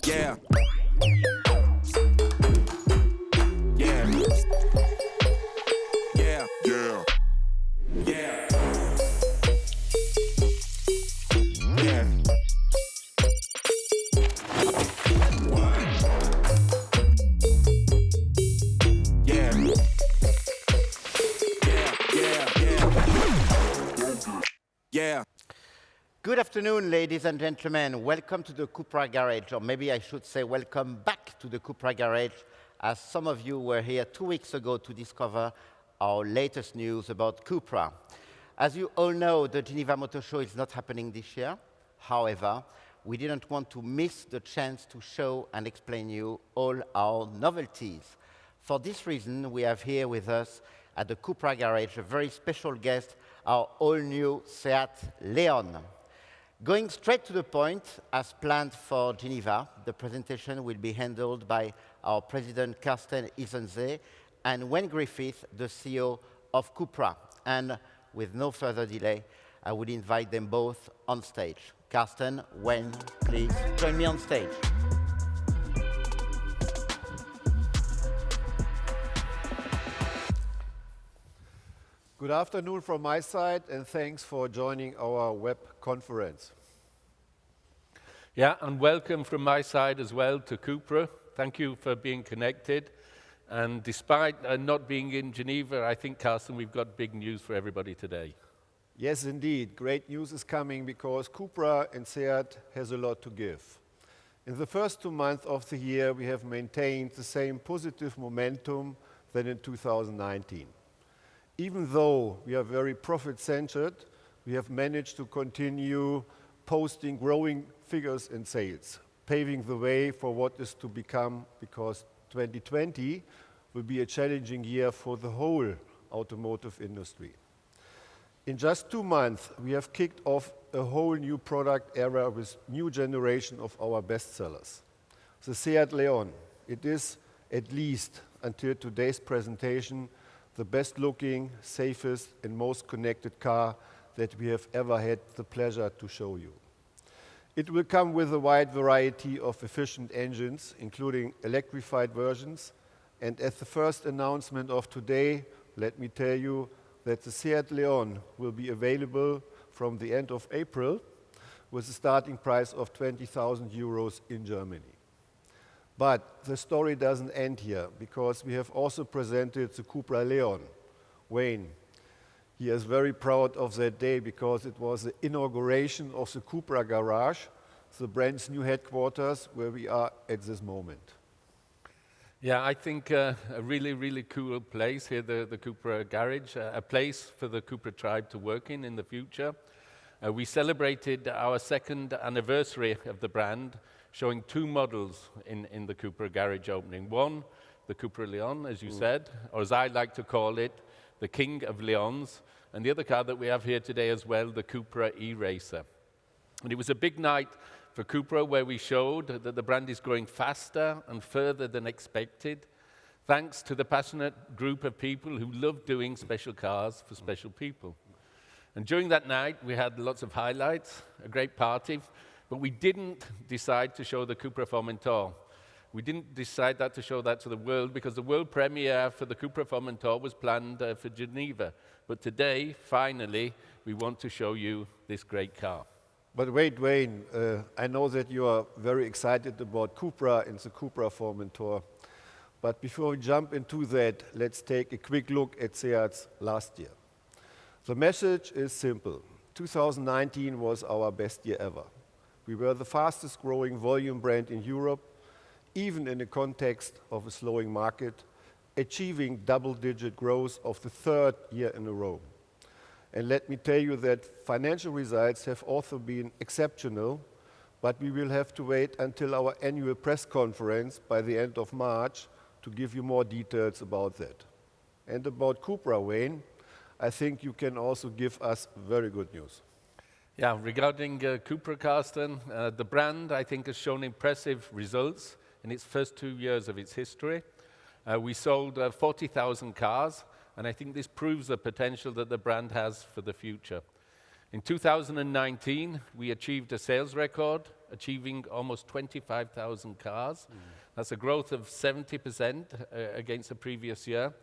Yeah. Yeah. Yeah. Yeah. Yeah. Yeah. Yeah. Good afternoon, ladies and gentlemen. Welcome to the CUPRA Garage, or maybe I should say welcome back to the CUPRA Garage, as some of you were here 2 weeks ago to discover our latest news about CUPRA. As you all know, the Geneva Motor Show is not happening this year. However, we didn't want to miss the chance to show and explain you all our novelties. For this reason, we have here with us at the CUPRA Garage a very special guest, our all-new Seat Leon. Going straight to the point, as planned for Geneva, the presentation will be handled by our president, Carsten Isense, and Wayne Griffith, the CEO of CUPRA. And with no further delay, I would invite them both on stage. Carsten, Wayne, please join me on stage. Good afternoon from my side, and thanks for joining our web conference. Yeah, and welcome from my side as well to CUPRA. Thank you for being connected. And despite not being in Geneva, I think, Carsten, we've got big news for everybody today. Yes, indeed. Great news is coming because CUPRA and SEAT has a lot to give. In the first 2 months of the year, we have maintained the same positive momentum than in 2019. Even though we are very profit-centered, we have managed to continue posting growing figures in sales, paving the way for what is to become, because 2020 will be a challenging year for the whole automotive industry. In just 2 months, we have kicked off a whole new product era with new generation of our bestsellers. The Seat Leon. It is, at least until today's presentation, the best looking, safest and most connected car that we have ever had the pleasure to show you. It will come with a wide variety of efficient engines, including electrified versions. And at the first announcement of today, let me tell you that the Seat Leon will be available from the end of April with a starting price of 20,000 euros in Germany. But the story doesn't end here, because we have also presented the CUPRA Leon. Wayne, he is very proud of that day because it was the inauguration of the CUPRA Garage, the brand's new headquarters where we are at this moment. Yeah, I think a really, really cool place here, the CUPRA Garage, a place for the CUPRA tribe to work in the future. We celebrated our 2nd anniversary of the brand, showing 2 models in the CUPRA Garage opening. One, the CUPRA Leon, as you said, or as I like to call it, the King of Leons, and the other car that we have here today as well, the CUPRA E-Racer. And it was a big night for CUPRA, where we showed that the brand is growing faster and further than expected, thanks to the passionate group of people who love doing special cars for special people. And during that night, we had lots of highlights, a great party, but we didn't decide to show the CUPRA Formentor. We didn't decide to show that to the world, because the world premiere for the CUPRA Formentor was planned for Geneva. But today, finally, we want to show you this great car. But wait, Wayne, I know that you are very excited about CUPRA and the CUPRA Formentor. But before we jump into that, let's take a quick look at SEAT's last year. The message is simple. 2019 was our best year ever. We were the fastest growing volume brand in Europe, even in the context of a slowing market, achieving double-digit growth of the 3rd year in a row. And let me tell you that financial results have also been exceptional, but we will have to wait until our annual press conference by the end of March to give you more details about that. And about CUPRA, Wayne, I think you can also give us very good news. Yeah, regarding CUPRA, Carsten, the brand, I think, has shown impressive results in its first 2 years of its history. We sold 40,000 cars, and I think this proves the potential that the brand has for the future. In 2019, we achieved a sales record achieving almost 25,000 cars. That's a growth of 70% against the previous year.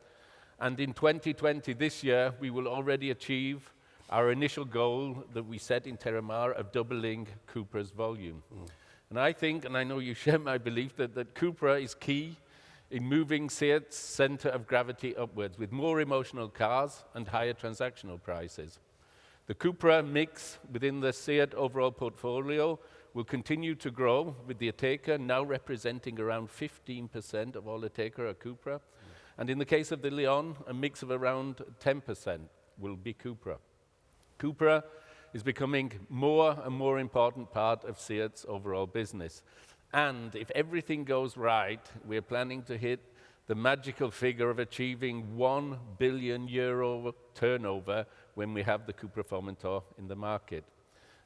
And in 2020, this year, we will already achieve our initial goal that we set in Terramar of doubling CUPRA's volume. And I think, and I know you share my belief, that CUPRA is key in moving SEAT's center of gravity upwards with more emotional cars and higher transactional prices. The CUPRA mix within the SEAT overall portfolio will continue to grow, with the Ateca now representing around 15% of all Ateca or CUPRA. And in the case of the Leon, a mix of around 10% will be CUPRA. CUPRA is becoming more and more important part of SEAT's overall business. And if everything goes right, we're planning to hit the magical figure of achieving €1 billion turnover when we have the CUPRA Formentor in the market.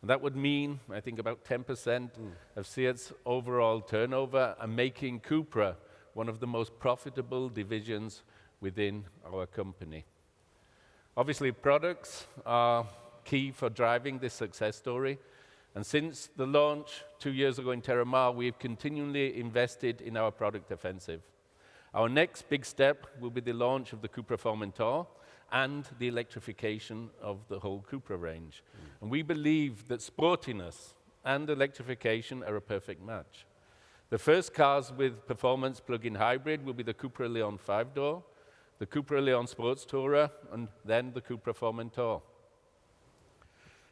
And that would mean, I think, about 10% of SEAT's overall turnover, and making CUPRA one of the most profitable divisions within our company. Obviously, products are key for driving this success story. And since the launch 2 years ago in Terramar, we've continually invested in our product offensive. Our next big step will be the launch of the CUPRA Formentor and the electrification of the whole CUPRA range. And we believe that sportiness and electrification are a perfect match. The first cars with performance plug-in hybrid will be the CUPRA Leon 5-door, the CUPRA Leon Sports Tourer, and then the CUPRA Formentor.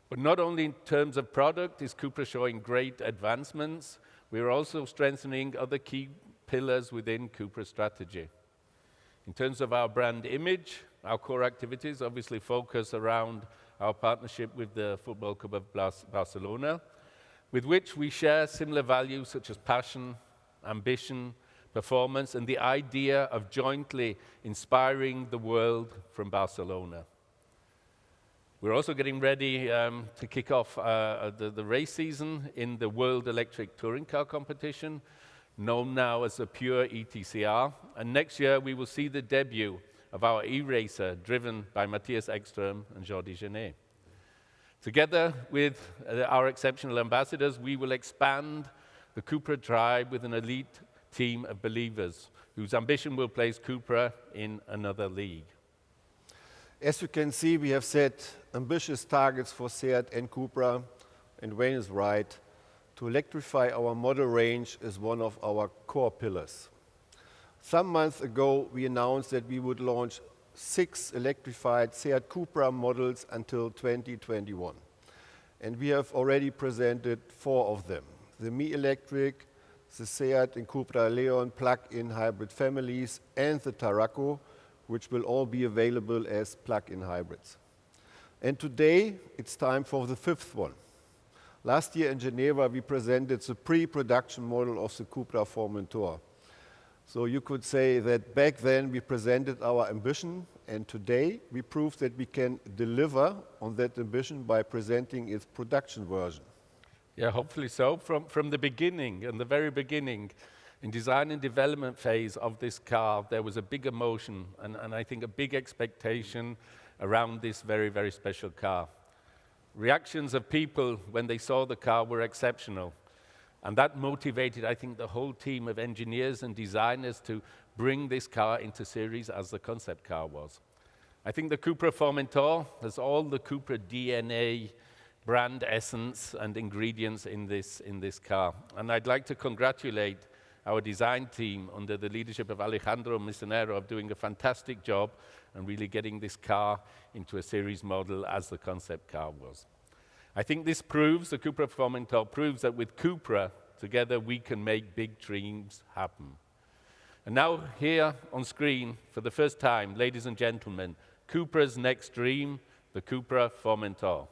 But not only in terms of product is CUPRA showing great advancements, we are also strengthening other key pillars within CUPRA's strategy. In terms of our brand image, our core activities obviously focus around our partnership with the Football Club of Barcelona, with which we share similar values such as passion, ambition, performance, and the idea of jointly inspiring the world from Barcelona. We're also getting ready to kick off the race season in the World Electric Touring Car Competition, known now as the Pure ETCR. And next year, we will see the debut of our e-racer, driven by Matthias Ekström and Jordi Genet. Together with our exceptional ambassadors, we will expand the CUPRA tribe with an elite team of believers whose ambition will place CUPRA in another league. As you can see, we have set ambitious targets for SEAT and CUPRA, and Wayne is right. To electrify our model range is one of our core pillars. Some months ago, we announced that we would launch 6 electrified SEAT CUPRA models until 2021. And we have already presented 4 of them: the Mi Electric, the SEAT and CUPRA Leon plug-in hybrid families, and the Tarraco, which will all be available as plug-in hybrids. And today, it's time for the 5th one. Last year in Geneva, we presented the pre-production model of the CUPRA Formentor. So you could say that back then we presented our ambition, and today we proved that we can deliver on that ambition by presenting its production version. Yeah, hopefully so. From the beginning, and the very beginning, in design and development phase of this car, there was a big emotion and I think a big expectation around this very, very special car. Reactions of people when they saw the car were exceptional. And that motivated, I think, the whole team of engineers and designers to bring this car into series as the concept car was. I think the CUPRA Formentor has all the CUPRA DNA, brand essence and ingredients in this car. And I'd like to congratulate our design team under the leadership of Alejandro Misonero of doing a fantastic job and really getting this car into a series model as the concept car was. I think this proves, the CUPRA Formentor proves that with CUPRA, together we can make big dreams happen. And now here on screen, for the first time, ladies and gentlemen, CUPRA's next dream, the CUPRA Formentor.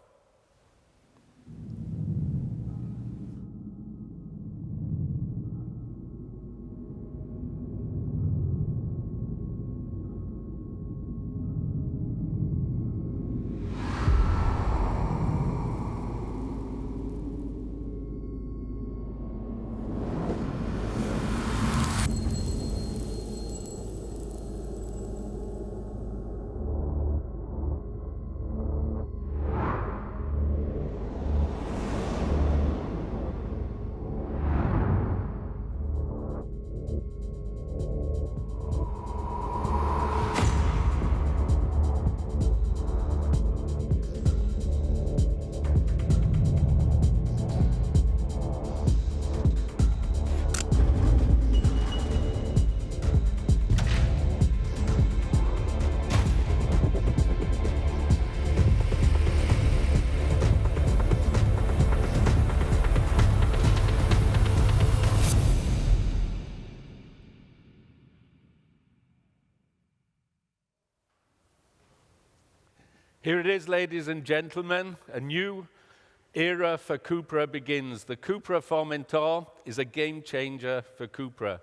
Here it is, ladies and gentlemen, a new era for CUPRA begins. The CUPRA Formentor is a game changer for CUPRA.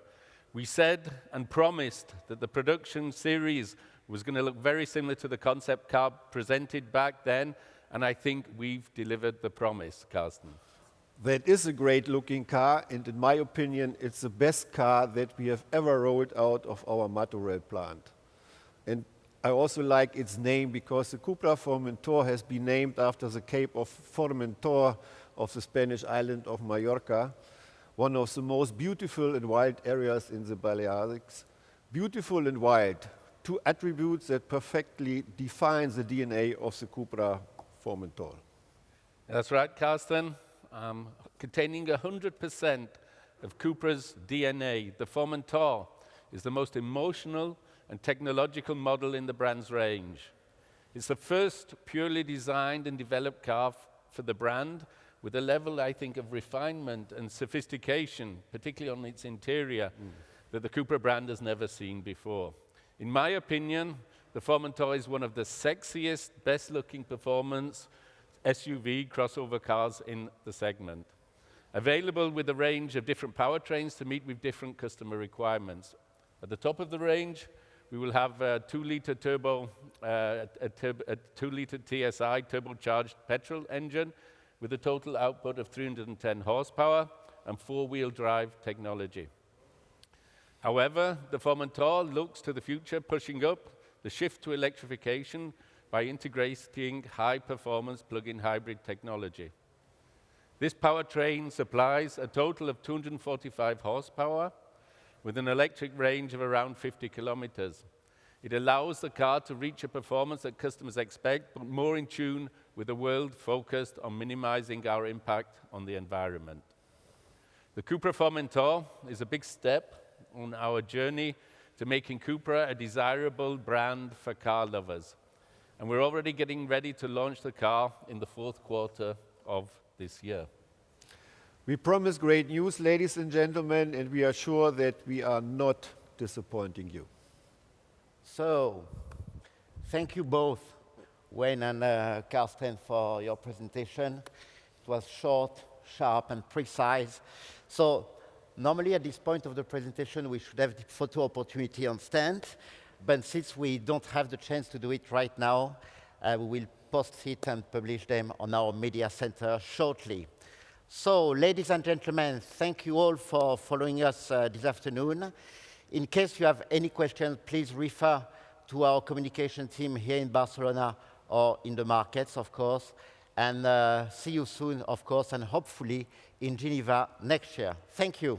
We said and promised that the production series was going to look very similar to the concept car presented back then, and I think we've delivered the promise, Carsten. That is a great looking car, and in my opinion, it's the best car that we have ever rolled out of our Martorell plant. And I also like its name because the CUPRA Formentor has been named after the Cape of Formentor of the Spanish island of Mallorca, one of the most beautiful and wild areas in the Balearics. Beautiful and wild, two attributes that perfectly define the DNA of the CUPRA Formentor. That's right, Carsten. Containing 100% of CUPRA's DNA, the Formentor is the most emotional and technological model in the brand's range. It's the first purely designed and developed car for the brand with a level, I think, of refinement and sophistication, particularly on its interior, that the CUPRA brand has never seen before. In my opinion, the Formentor is one of the sexiest, best-looking performance SUV crossover cars in the segment. Available with a range of different powertrains to meet with different customer requirements. At the top of the range, we will have a 2-liter turbo, a 2-liter TSI turbocharged petrol engine with a total output of 310 horsepower and 4-wheel drive technology. However, the Formentor looks to the future, pushing up the shift to electrification by integrating high-performance plug-in hybrid technology. This powertrain supplies a total of 245 horsepower with an electric range of around 50 kilometers. It allows the car to reach a performance that customers expect, but more in tune with a world focused on minimizing our impact on the environment. The CUPRA Formentor is a big step on our journey to making CUPRA a desirable brand for car lovers. And we're already getting ready to launch the car in the fourth quarter of this year. We promise great news, ladies and gentlemen, and we are sure that we are not disappointing you. So, thank you both, Wayne and Carsten, for your presentation. It was short, sharp, and precise. So, normally at this point of the presentation, we should have the photo opportunity on stand. But since we don't have the chance to do it right now, we will post it and publish them on our media center shortly. So, ladies and gentlemen, thank you all for following us this afternoon. In case you have any questions, please refer to our communication team here in Barcelona or in the markets, of course. And see you soon, of course, and hopefully in Geneva next year. Thank you.